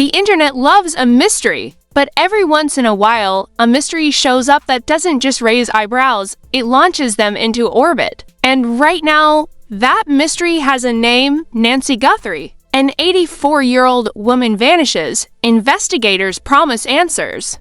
The internet loves a mystery, but every once in a while, a mystery shows up that doesn't just raise eyebrows, it launches them into orbit. And right now, that mystery has a name: Nancy Guthrie. An 84-year-old woman vanishes, investigators promise answers.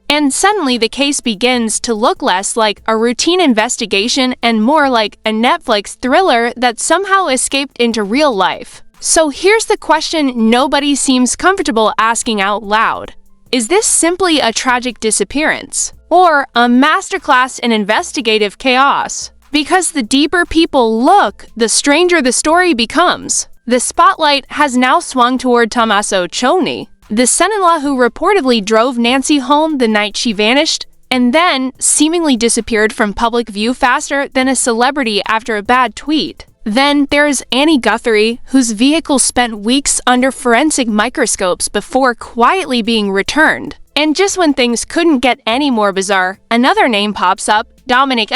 And suddenly the case begins to look less like a routine investigation and more like a Netflix thriller that somehow escaped into real life. So here's the question nobody seems comfortable asking out loud. Is this simply a tragic disappearance, or a masterclass in investigative chaos? Because the deeper people look, the stranger the story becomes. The spotlight has now swung toward Tommaso Cioni, the son-in-law who reportedly drove Nancy home the night she vanished, and then seemingly disappeared from public view faster than a celebrity after a bad tweet. Then there's Annie Guthrie, whose vehicle spent weeks under forensic microscopes before quietly being returned. And just when things couldn't get any more bizarre, another name pops up: Dominic,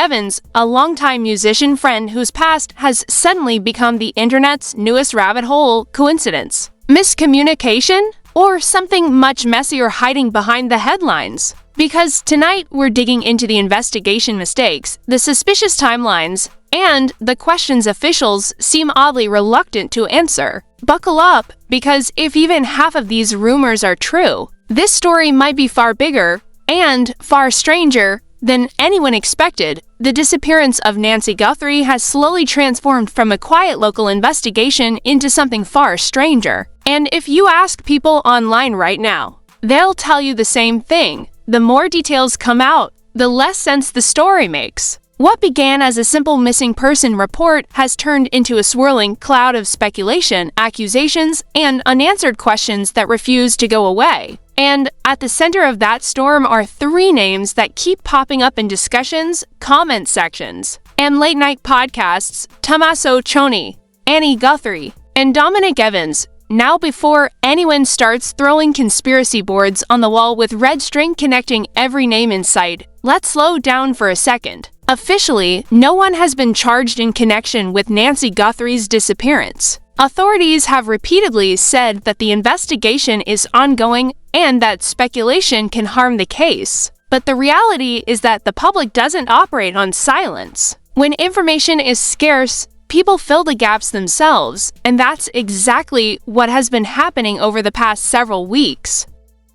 a longtime musician friend whose past has suddenly become the internet's newest rabbit hole. Coincidence? Miscommunication? Or something much messier hiding behind the headlines? Because tonight we're digging into the investigation mistakes, the suspicious timelines, and the questions officials seem oddly reluctant to answer. Buckle up, because if even half of these rumors are true, this story might be far bigger and far stranger than anyone expected. The disappearance of Nancy Guthrie has slowly transformed from a quiet local investigation into something far stranger. And if you ask people online right now, they'll tell you the same thing. The more details come out, the less sense the story makes. What began as a simple missing person report has turned into a swirling cloud of speculation, accusations, and unanswered questions that refuse to go away. And at the center of that storm are three names that keep popping up in discussions, comment sections, and late-night podcasts: Tommaso Cioni, Annie Guthrie, and Dominic. Now, before anyone starts throwing conspiracy boards on the wall with red string connecting every name in sight, let's slow down for a second. Officially, no one has been charged in connection with Nancy Guthrie's disappearance. Authorities have repeatedly said that the investigation is ongoing and that speculation can harm the case. But the reality is that the public doesn't operate on silence. When information is scarce, people fill the gaps themselves, and that's exactly what has been happening over the past several weeks.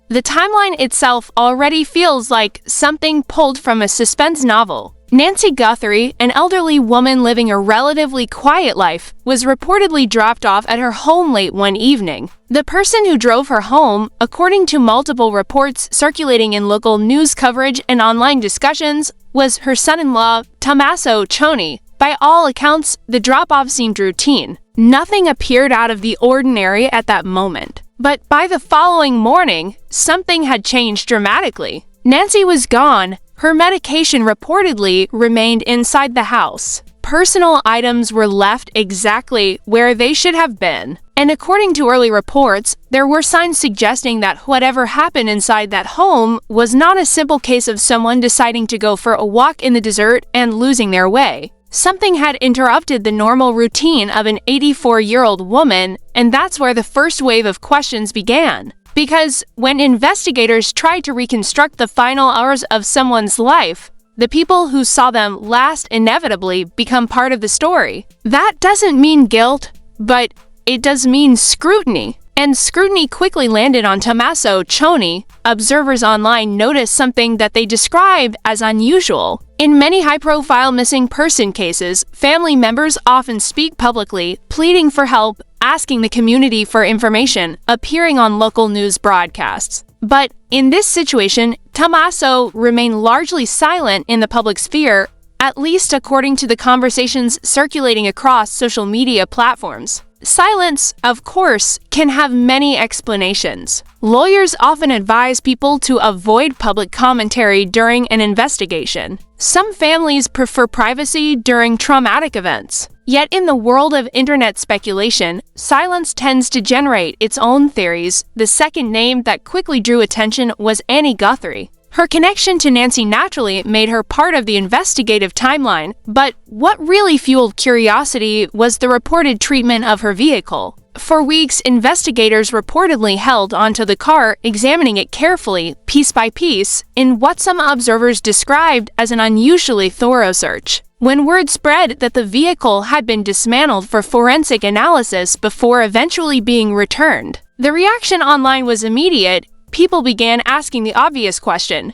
The timeline itself already feels like something pulled from a suspense novel. Nancy Guthrie, an elderly woman living a relatively quiet life, was reportedly dropped off at her home late one evening. The person who drove her home, according to multiple reports circulating in local news coverage and online discussions, was her son-in-law, Tommaso Cioni. By all accounts, the drop-off seemed routine. Nothing appeared out of the ordinary at that moment. But by the following morning, something had changed dramatically. Nancy was gone. Her medication reportedly remained inside the house. Personal items were left exactly where they should have been. And according to early reports, there were signs suggesting that whatever happened inside that home was not a simple case of someone deciding to go for a walk in the desert and losing their way. Something had interrupted the normal routine of an 84-year-old woman, and that's where the first wave of questions began. Because when investigators tried to reconstruct the final hours of someone's life, the people who saw them last inevitably become part of the story. That doesn't mean guilt, but it does mean scrutiny. And scrutiny quickly landed on Tommaso Cioni. Observers online noticed something that they described as unusual. In many high-profile missing person cases, family members often speak publicly, pleading for help, asking the community for information, appearing on local news broadcasts. But in this situation, Tommaso remained largely silent in the public sphere, at least according to the conversations circulating across social media platforms. Silence, of course, can have many explanations. Lawyers often advise people to avoid public commentary during an investigation. Some families prefer privacy during traumatic events. Yet in the world of internet speculation, silence tends to generate its own theories. The second name that quickly drew attention was Annie Guthrie. Her connection to Nancy naturally made her part of the investigative timeline, but what really fueled curiosity was the reported treatment of her vehicle. For weeks, investigators reportedly held onto the car, examining it carefully, piece by piece, in what some observers described as an unusually thorough search. When word spread that the vehicle had been dismantled for forensic analysis before eventually being returned, the reaction online was immediate. People began asking the obvious question: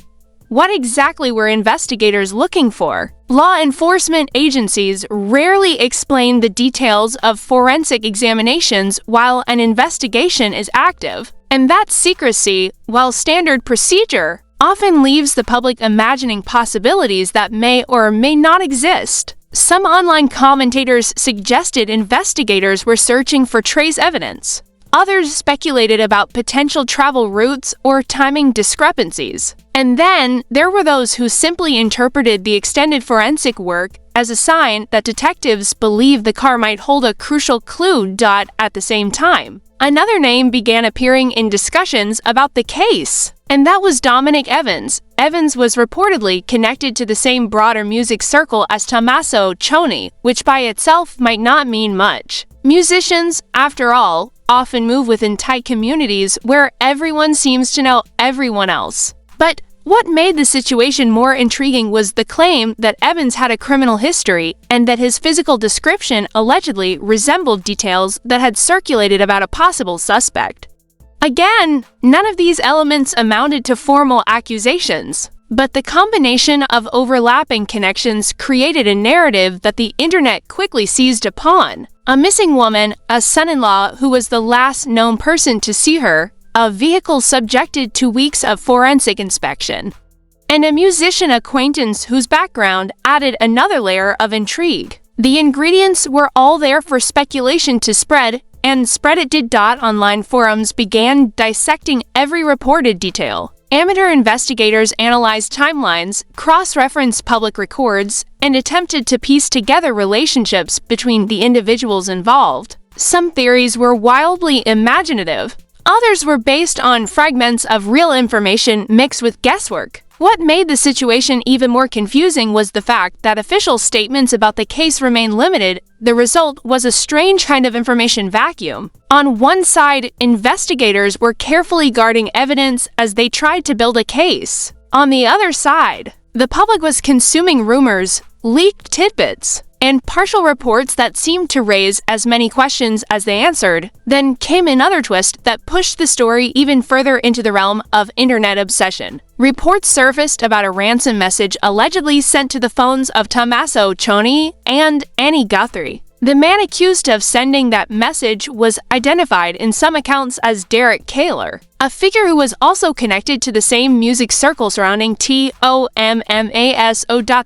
what exactly were investigators looking for? Law enforcement agencies rarely explain the details of forensic examinations while an investigation is active, and that secrecy, while standard procedure, often leaves the public imagining possibilities that may or may not exist. Some online commentators suggested investigators were searching for trace evidence. Others speculated about potential travel routes or timing discrepancies. And then there were those who simply interpreted the extended forensic work as a sign that detectives believed the car might hold a crucial clue. At the same time, another name began appearing in discussions about the case, and that was Dominic Evans. Evans was reportedly connected to the same broader music circle as Tommaso Cioni, which by itself might not mean much. Musicians, after all, often move within tight communities where everyone seems to know everyone else. But what made the situation more intriguing was the claim that Evans had a criminal history and that his physical description allegedly resembled details that had circulated about a possible suspect. Again, none of these elements amounted to formal accusations, but the combination of overlapping connections created a narrative that the internet quickly seized upon. A missing woman, a son-in-law who was the last known person to see her, a vehicle subjected to weeks of forensic inspection, and a musician acquaintance whose background added another layer of intrigue. The ingredients were all there for speculation to spread, and spread it did. Online forums began dissecting every reported detail. Amateur investigators analyzed timelines, cross-referenced public records, and attempted to piece together relationships between the individuals involved. Some theories were wildly imaginative. Others were based on fragments of real information mixed with guesswork. What made the situation even more confusing was the fact that official statements about the case remained limited. The result was a strange kind of information vacuum. On one side, investigators were carefully guarding evidence as they tried to build a case. On the other side, the public was consuming rumors, leaked tidbits, and partial reports that seemed to raise as many questions as they answered. Then came another twist that pushed the story even further into the realm of internet obsession. Reports surfaced about a ransom message allegedly sent to the phones of Tommaso Cioni and Guthrie. The man accused of sending that message was identified in some accounts as Derek Kaler, a figure who was also connected to the same music circle surrounding Tommaso.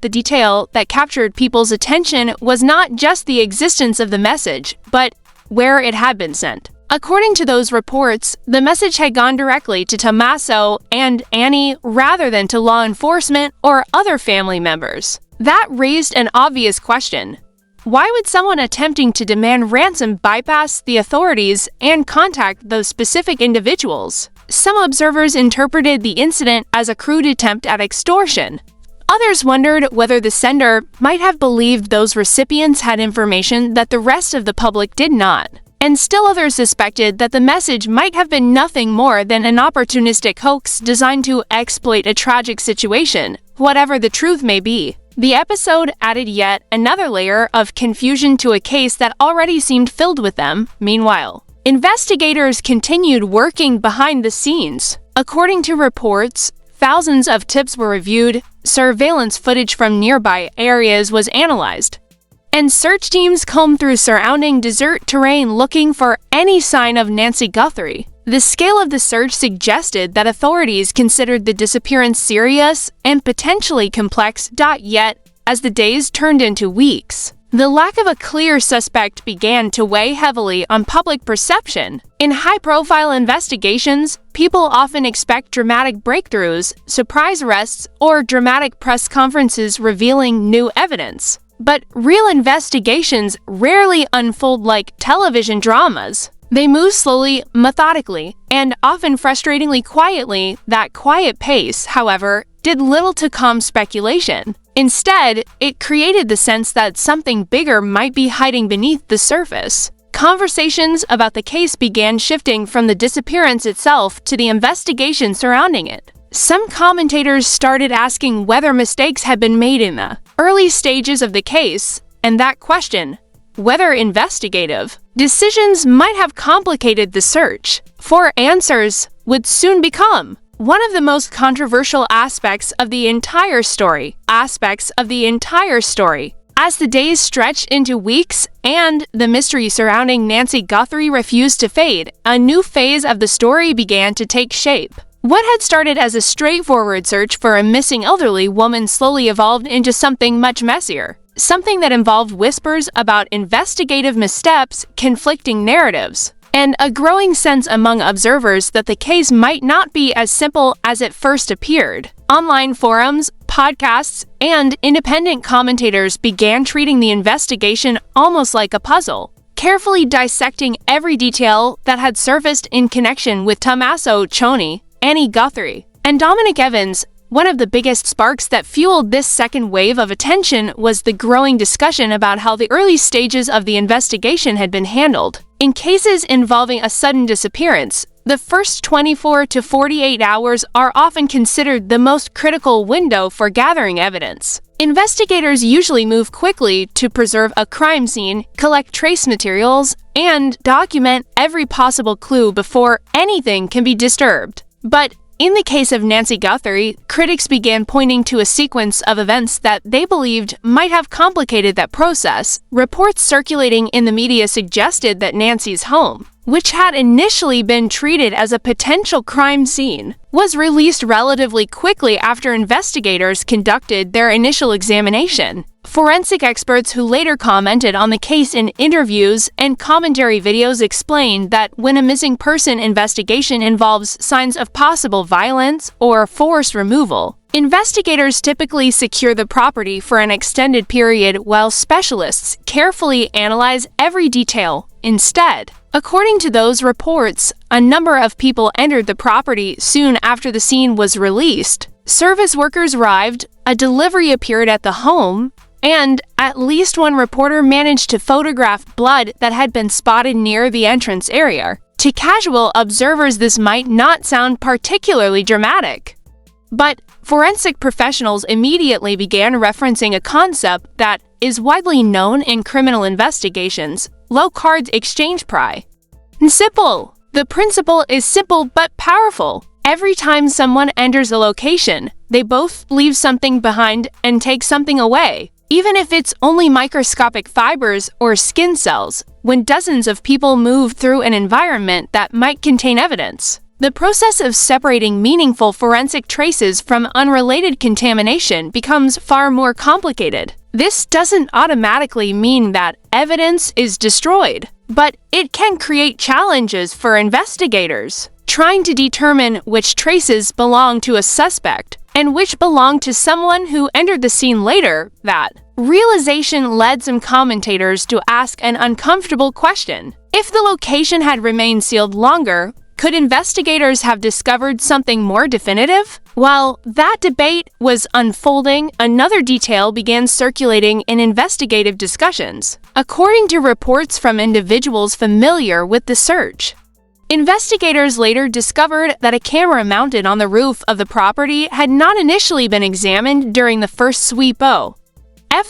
The detail that captured people's attention was not just the existence of the message, but where it had been sent. According to those reports, the message had gone directly to Tommaso and Annie rather than to law enforcement or other family members. That raised an obvious question. Why would someone attempting to demand ransom bypass the authorities and contact those specific individuals? Some observers interpreted the incident as a crude attempt at extortion. Others wondered whether the sender might have believed those recipients had information that the rest of the public did not. And still others suspected that the message might have been nothing more than an opportunistic hoax designed to exploit a tragic situation, whatever the truth may be. The episode added yet another layer of confusion to a case that already seemed filled with them. Meanwhile, investigators continued working behind the scenes. According to reports, thousands of tips were reviewed, surveillance footage from nearby areas was analyzed, and search teams combed through surrounding desert terrain looking for any sign of Nancy Guthrie. The scale of the search suggested that authorities considered the disappearance serious and potentially complex. Yet, as the days turned into weeks, the lack of a clear suspect began to weigh heavily on public perception. In high-profile investigations, people often expect dramatic breakthroughs, surprise arrests, or dramatic press conferences revealing new evidence. But real investigations rarely unfold like television dramas. They move slowly, methodically, and often frustratingly quietly. That quiet pace, however, did little to calm speculation. Instead, it created the sense that something bigger might be hiding beneath the surface. Conversations about the case began shifting from the disappearance itself to the investigation surrounding it. Some commentators started asking whether mistakes had been made in the early stages of the case, and that question, whether investigative decisions might have complicated the search for answers, would soon become one of the most controversial aspects of the entire story. As the days stretched into weeks and the mystery surrounding Nancy Guthrie refused to fade, a new phase of the story began to take shape. What had started as a straightforward search for a missing elderly woman slowly evolved into something much messier. Something that involved whispers about investigative missteps, conflicting narratives, and a growing sense among observers that the case might not be as simple as it first appeared. Online forums, podcasts, and independent commentators began treating the investigation almost like a puzzle, carefully dissecting every detail that had surfaced in connection with Tommaso Cioni, Annie Guthrie, and Dominic Evans. One of the biggest sparks that fueled this second wave of attention was the growing discussion about how the early stages of the investigation had been handled. In cases involving a sudden disappearance, the first 24 to 48 hours are often considered the most critical window for gathering evidence. Investigators usually move quickly to preserve a crime scene, collect trace materials, and document every possible clue before anything can be disturbed. But in the case of Nancy Guthrie, critics began pointing to a sequence of events that they believed might have complicated that process. Reports circulating in the media suggested that Nancy's home, which had initially been treated as a potential crime scene, was released relatively quickly after investigators conducted their initial examination. Forensic experts who later commented on the case in interviews and commentary videos explained that when a missing person investigation involves signs of possible violence or forced removal, investigators typically secure the property for an extended period while specialists carefully analyze every detail. Instead, according to those reports, a number of people entered the property soon after the scene was released. Service workers arrived, a delivery appeared at the home, and at least one reporter managed to photograph blood that had been spotted near the entrance area. To casual observers, this might not sound particularly dramatic, but forensic professionals immediately began referencing a concept that is widely known in criminal investigations: low cards exchange pry. Simple. The principle is simple but powerful. Every time someone enters a location, they both leave something behind and take something away. Even if it's only microscopic fibers or skin cells, when dozens of people move through an environment that might contain evidence, the process of separating meaningful forensic traces from unrelated contamination becomes far more complicated. This doesn't automatically mean that evidence is destroyed, but it can create challenges for investigators trying to determine which traces belong to a suspect and which belong to someone who entered the scene later. That realization led some commentators to ask an uncomfortable question. If the location had remained sealed longer, could investigators have discovered something more definitive? While that debate was unfolding, another detail began circulating in investigative discussions, according to reports from individuals familiar with the search. Investigators later discovered that a camera mounted on the roof of the property had not initially been examined during the first sweep of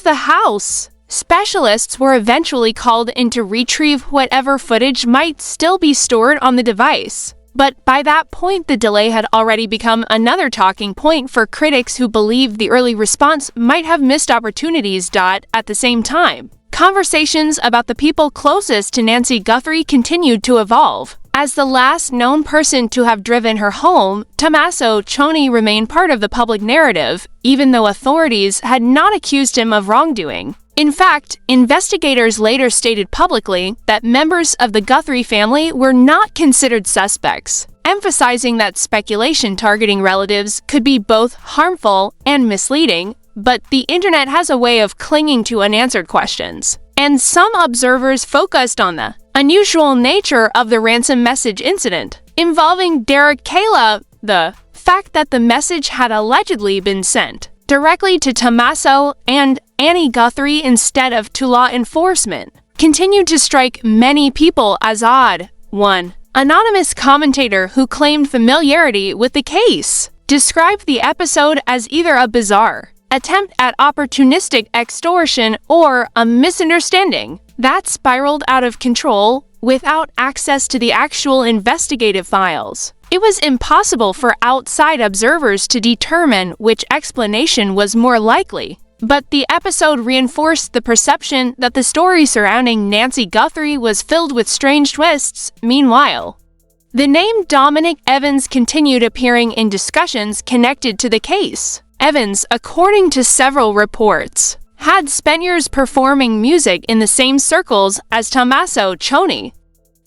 the house. Specialists were eventually called in to retrieve whatever footage might still be stored on the device. But by that point, the delay had already become another talking point for critics who believed the early response might have missed opportunities. At the same time, conversations about the people closest to Nancy Guthrie continued to evolve. As the last known person to have driven her home, Tommaso Cioni remained part of the public narrative, even though authorities had not accused him of wrongdoing. In fact, investigators later stated publicly that members of the Guthrie family were not considered suspects, emphasizing that speculation targeting relatives could be both harmful and misleading. But the internet has a way of clinging to unanswered questions, and some observers focused on the unusual nature of the ransom message incident involving Derek Kayla, the fact that the message had allegedly been sent directly to Tommaso and Annie Guthrie instead of to law enforcement, continued to strike many people as odd. One anonymous commentator who claimed familiarity with the case described the episode as either a bizarre attempt at opportunistic extortion or a misunderstanding that spiraled out of control without access to the actual investigative files. It was impossible for outside observers to determine which explanation was more likely, but the episode reinforced the perception that the story surrounding Nancy Guthrie was filled with strange twists. Meanwhile, the name Dominic Evans continued appearing in discussions connected to the case. Evans, according to several reports, had spent years performing music in the same circles as Tommaso Cioni.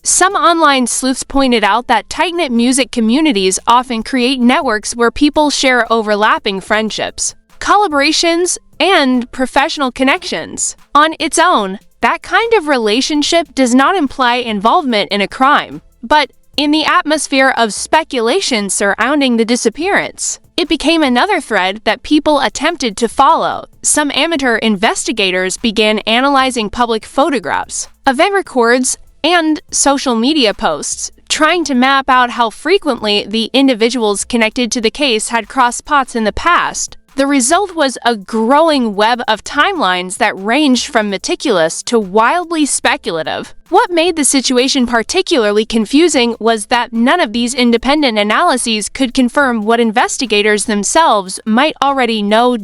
Some online sleuths pointed out that tight-knit music communities often create networks where people share overlapping friendships, collaborations, and professional connections. On its own, that kind of relationship does not imply involvement in a crime, but in the atmosphere of speculation surrounding the disappearance, it became another thread that people attempted to follow. Some amateur investigators began analyzing public photographs, event records, and social media posts, trying to map out how frequently the individuals connected to the case had crossed paths in the past. The result was a growing web of timelines that ranged from meticulous to wildly speculative. What made the situation particularly confusing was that none of these independent analyses could confirm what investigators themselves might already know.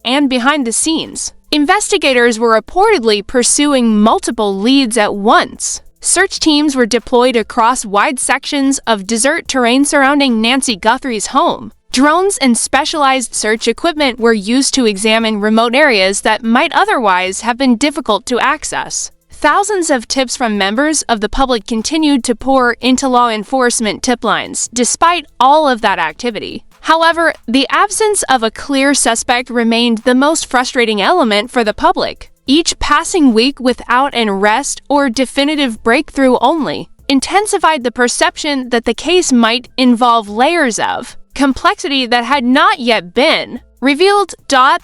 And behind the scenes, investigators were reportedly pursuing multiple leads at once. Search teams were deployed across wide sections of desert terrain surrounding Nancy Guthrie's home. Drones and specialized search equipment were used to examine remote areas that might otherwise have been difficult to access. Thousands of tips from members of the public continued to pour into law enforcement tip lines, despite all of that activity. However, the absence of a clear suspect remained the most frustrating element for the public. Each passing week without an arrest or definitive breakthrough only intensified the perception that the case might involve layers of complexity that had not yet been revealed.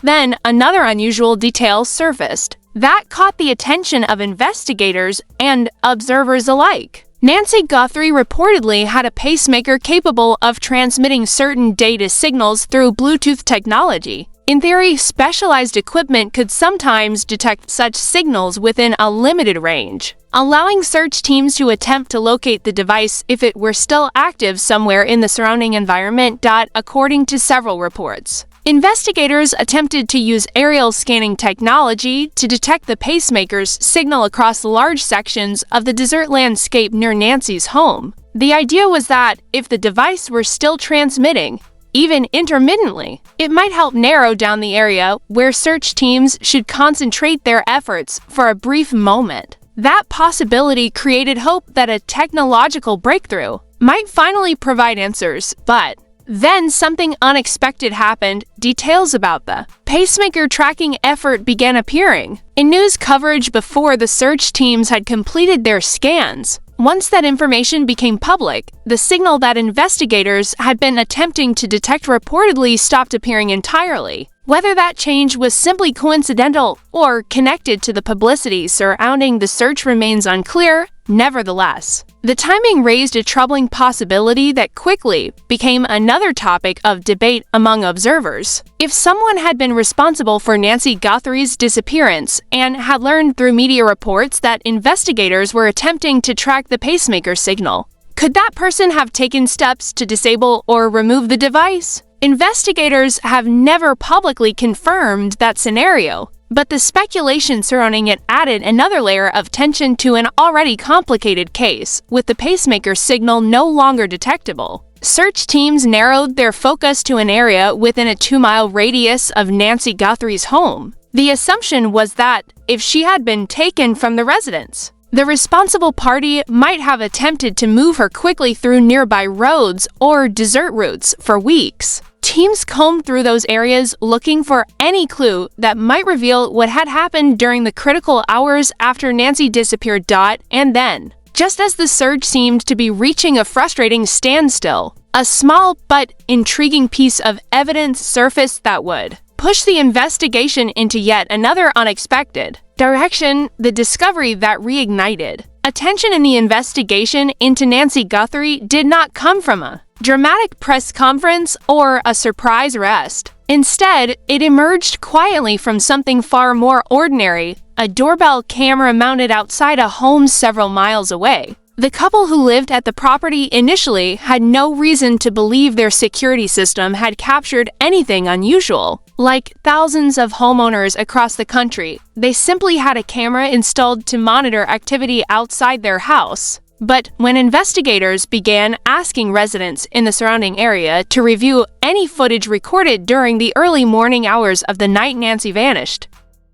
Then another unusual detail surfaced that caught the attention of investigators and observers alike. Nancy Guthrie reportedly had a pacemaker capable of transmitting certain data signals through Bluetooth technology. In theory, specialized equipment could sometimes detect such signals within a limited range, allowing search teams to attempt to locate the device if it were still active somewhere in the surrounding environment. According to several reports, investigators attempted to use aerial scanning technology to detect the pacemaker's signal across large sections of the desert landscape near Nancy's home. The idea was that if the device were still transmitting, even intermittently, it might help narrow down the area where search teams should concentrate their efforts for a brief moment. That possibility created hope that a technological breakthrough might finally provide answers, but then something unexpected happened. Details about the pacemaker tracking effort began appearing in news coverage before the search teams had completed their scans. Once that information became public, the signal that investigators had been attempting to detect reportedly stopped appearing entirely. Whether that change was simply coincidental or connected to the publicity surrounding the search remains unclear. Nevertheless, the timing raised a troubling possibility that quickly became another topic of debate among observers. If someone had been responsible for Nancy Guthrie's disappearance and had learned through media reports that investigators were attempting to track the pacemaker signal, could that person have taken steps to disable or remove the device? Investigators have never publicly confirmed that scenario, but the speculation surrounding it added another layer of tension to an already complicated case, with the pacemaker signal no longer detectable. Search teams narrowed their focus to an area within a 2-mile radius of Nancy Guthrie's home. The assumption was that if she had been taken from the residence, the responsible party might have attempted to move her quickly through nearby roads or desert routes for weeks. Teams combed through those areas looking for any clue that might reveal what had happened during the critical hours after Nancy disappeared. And then, just as the search seemed to be reaching a frustrating standstill. A small but intriguing piece of evidence surfaced that would push the investigation into yet another unexpected direction, the discovery that reignited attention in the investigation into Nancy Guthrie did not come from a dramatic press conference or a surprise arrest. Instead, it emerged quietly from something far more ordinary, a doorbell camera mounted outside a home several miles away. The couple who lived at the property initially had no reason to believe their security system had captured anything unusual. Like thousands of homeowners across the country, they simply had a camera installed to monitor activity outside their house. But when investigators began asking residents in the surrounding area to review any footage recorded during the early morning hours of the night Nancy vanished,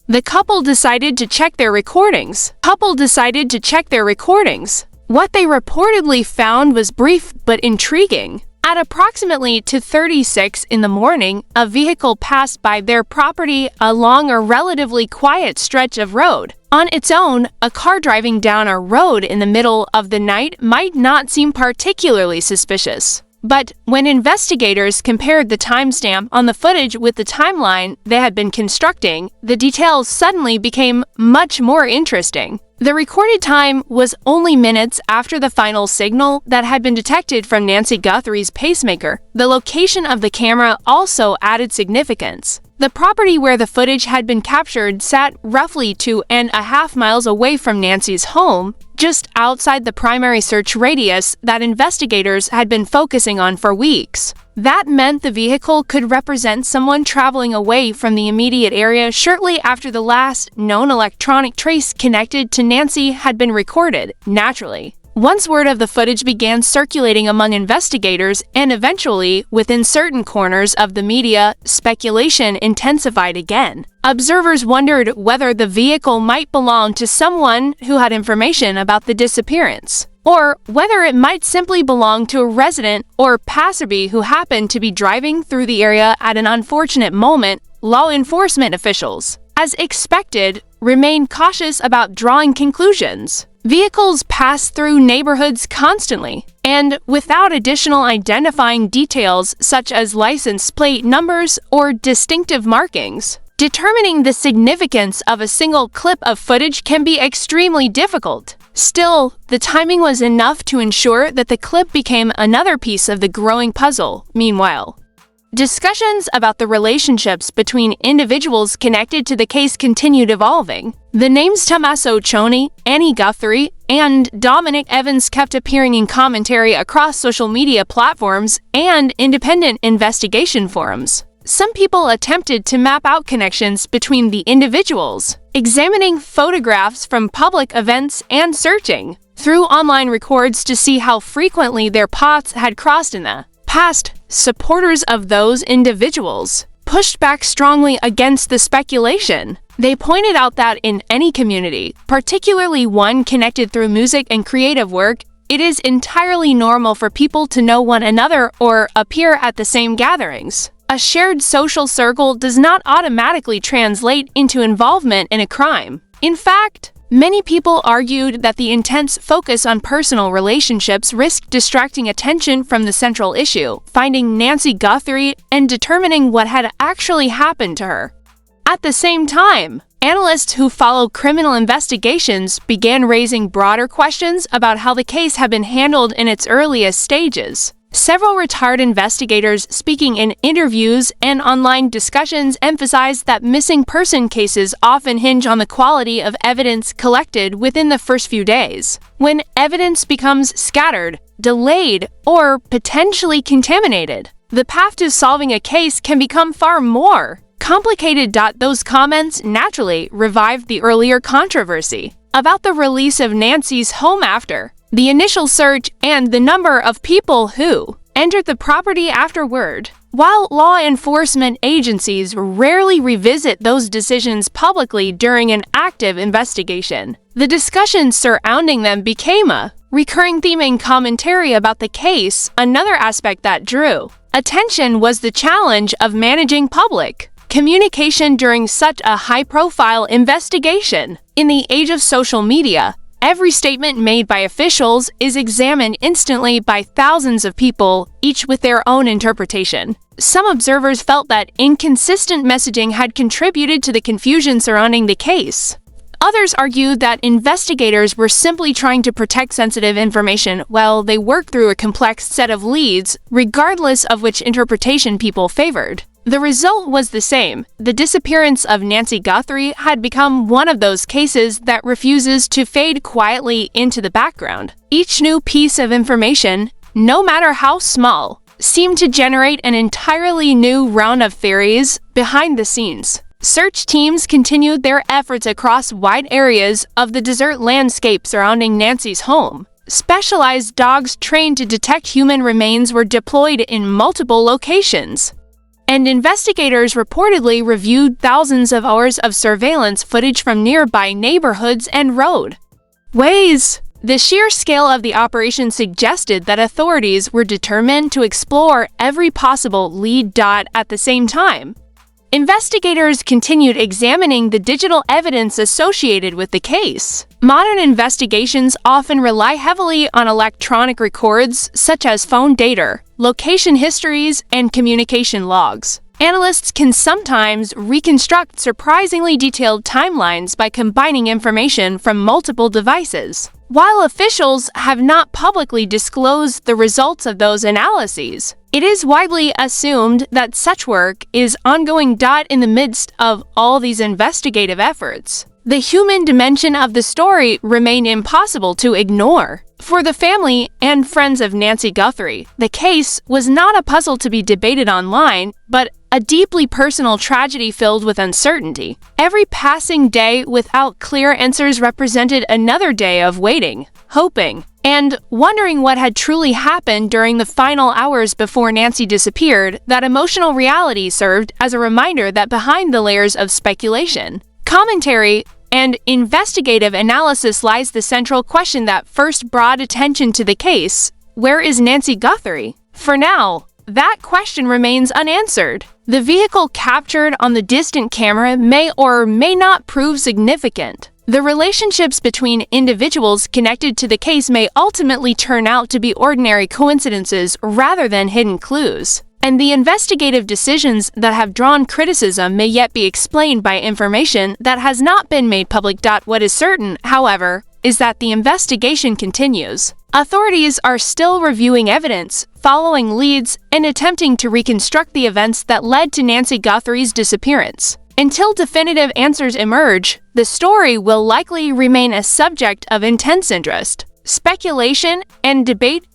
the couple decided to check their recordings. What they reportedly found was brief but intriguing. At approximately 2:36 in the morning, a vehicle passed by their property along a relatively quiet stretch of road. On its own, a car driving down a road in the middle of the night might not seem particularly suspicious. But when investigators compared the timestamp on the footage with the timeline they had been constructing, the details suddenly became much more interesting. The recorded time was only minutes after the final signal that had been detected from Nancy Guthrie's pacemaker. The location of the camera also added significance. The property where the footage had been captured sat roughly 2.5 miles away from Nancy's home, just outside the primary search radius that investigators had been focusing on for weeks. That meant the vehicle could represent someone traveling away from the immediate area shortly after the last known electronic trace connected to Nancy had been recorded, naturally. Once word of the footage began circulating among investigators and eventually within certain corners of the media, speculation intensified again. Observers wondered whether the vehicle might belong to someone who had information about the disappearance, or whether it might simply belong to a resident or passerby who happened to be driving through the area at an unfortunate moment. Law enforcement officials, as expected, remained cautious about drawing conclusions. Vehicles pass through neighborhoods constantly, and without additional identifying details such as license plate numbers or distinctive markings, determining the significance of a single clip of footage can be extremely difficult. Still, the timing was enough to ensure that the clip became another piece of the growing puzzle. Meanwhile, discussions about the relationships between individuals connected to the case continued evolving. The names Tommaso Cioni, Annie Guthrie, and Dominic Evans kept appearing in commentary across social media platforms and independent investigation forums. Some people attempted to map out connections between the individuals, examining photographs from public events and searching through online records to see how frequently their paths had crossed in the past. Supporters of those individuals pushed back strongly against the speculation. They pointed out that in any community, particularly one connected through music and creative work, it is entirely normal for people to know one another or appear at the same gatherings. A shared social circle does not automatically translate into involvement in a crime. In fact, many people argued that the intense focus on personal relationships risked distracting attention from the central issue, finding Nancy Guthrie and determining what had actually happened to her. At the same time, analysts who follow criminal investigations began raising broader questions about how the case had been handled in its earliest stages. Several retired investigators speaking in interviews and online discussions emphasized that missing person cases often hinge on the quality of evidence collected within the first few days. When evidence becomes scattered, delayed, or potentially contaminated, the path to solving a case can become far more complicated. Those comments naturally revived the earlier controversy about the release of Nancy's home after the initial search and the number of people who entered the property afterward. While law enforcement agencies rarely revisit those decisions publicly during an active investigation, the discussions surrounding them became a recurring theme in commentary about the case. Another aspect that drew attention was the challenge of managing public communication during such a high-profile investigation. In the age of social media, Every statement made by officials is examined instantly by thousands of people, each with their own interpretation. Some observers felt that inconsistent messaging had contributed to the confusion surrounding the case. Others argued that investigators were simply trying to protect sensitive information while they worked through a complex set of leads, regardless of which interpretation people favored. The result was the same. The disappearance of Nancy Guthrie had become one of those cases that refuses to fade quietly into the background. Each new piece of information, no matter how small, seemed to generate an entirely new round of theories behind the scenes. Search teams continued their efforts across wide areas of the desert landscape surrounding Nancy's home. Specialized dogs trained to detect human remains were deployed in multiple locations. And investigators reportedly reviewed thousands of hours of surveillance footage from nearby neighborhoods and roadways. The sheer scale of the operation suggested that authorities were determined to explore every possible lead at the same time. Investigators continued examining the digital evidence associated with the case. Modern investigations often rely heavily on electronic records such as phone data, location histories, and communication logs. Analysts can sometimes reconstruct surprisingly detailed timelines by combining information from multiple devices. While officials have not publicly disclosed the results of those analyses, it is widely assumed that such work is ongoing in the midst of all these investigative efforts. The human dimension of the story remained impossible to ignore. For the family and friends of Nancy Guthrie, the case was not a puzzle to be debated online, but a deeply personal tragedy filled with uncertainty. Every passing day without clear answers represented another day of waiting, hoping, and wondering what had truly happened during the final hours before Nancy disappeared. That emotional reality served as a reminder that behind the layers of speculation, commentary, and investigative analysis lies the central question that first brought attention to the case: where is Nancy Guthrie? For now, that question remains unanswered. The vehicle captured on the distant camera may or may not prove significant. The relationships between individuals connected to the case may ultimately turn out to be ordinary coincidences rather than hidden clues. And the investigative decisions that have drawn criticism may yet be explained by information that has not been made public. What is certain, however, is that the investigation continues. Authorities are still reviewing evidence, following leads, and attempting to reconstruct the events that led to Nancy Guthrie's disappearance. Until definitive answers emerge, the story will likely remain a subject of intense interest, speculation, and debate.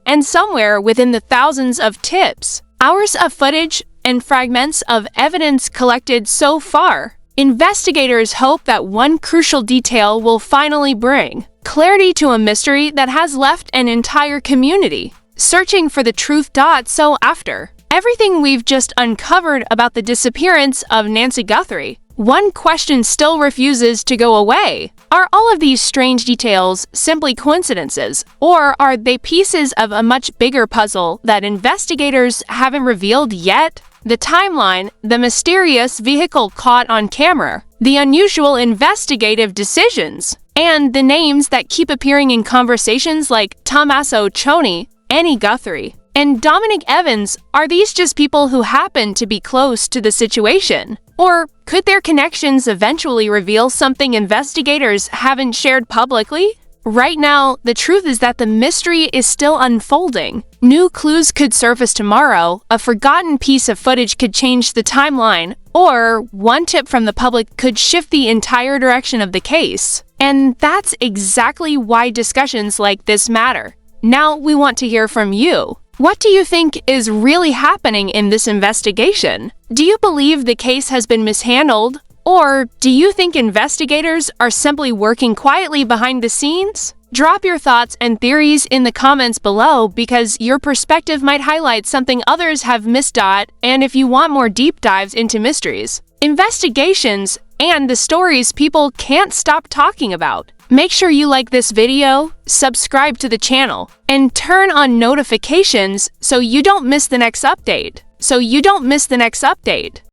And somewhere within the thousands of tips, hours of footage, and fragments of evidence collected so far, investigators hope that one crucial detail will finally bring clarity to a mystery that has left an entire community searching for the truth. So after everything we've just uncovered about the disappearance of Nancy Guthrie, one question still refuses to go away. Are all of these strange details simply coincidences, or are they pieces of a much bigger puzzle that investigators haven't revealed yet? The timeline, the mysterious vehicle caught on camera, the unusual investigative decisions, and the names that keep appearing in conversations like Tommaso Cioni, Annie Guthrie, and Dominic Evans, are these just people who happen to be close to the situation? Or could their connections eventually reveal something investigators haven't shared publicly? Right now, the truth is that the mystery is still unfolding. New clues could surface tomorrow, a forgotten piece of footage could change the timeline, or one tip from the public could shift the entire direction of the case. And that's exactly why discussions like this matter. Now we want to hear from you. What do you think is really happening in this investigation? Do you believe the case has been mishandled? Or do you think investigators are simply working quietly behind the scenes? Drop your thoughts and theories in the comments below because your perspective might highlight something others have missed. And if you want more deep dives into mysteries, investigations, and the stories people can't stop talking about, make sure you like this video, subscribe to the channel, and turn on notifications so you don't miss the next update.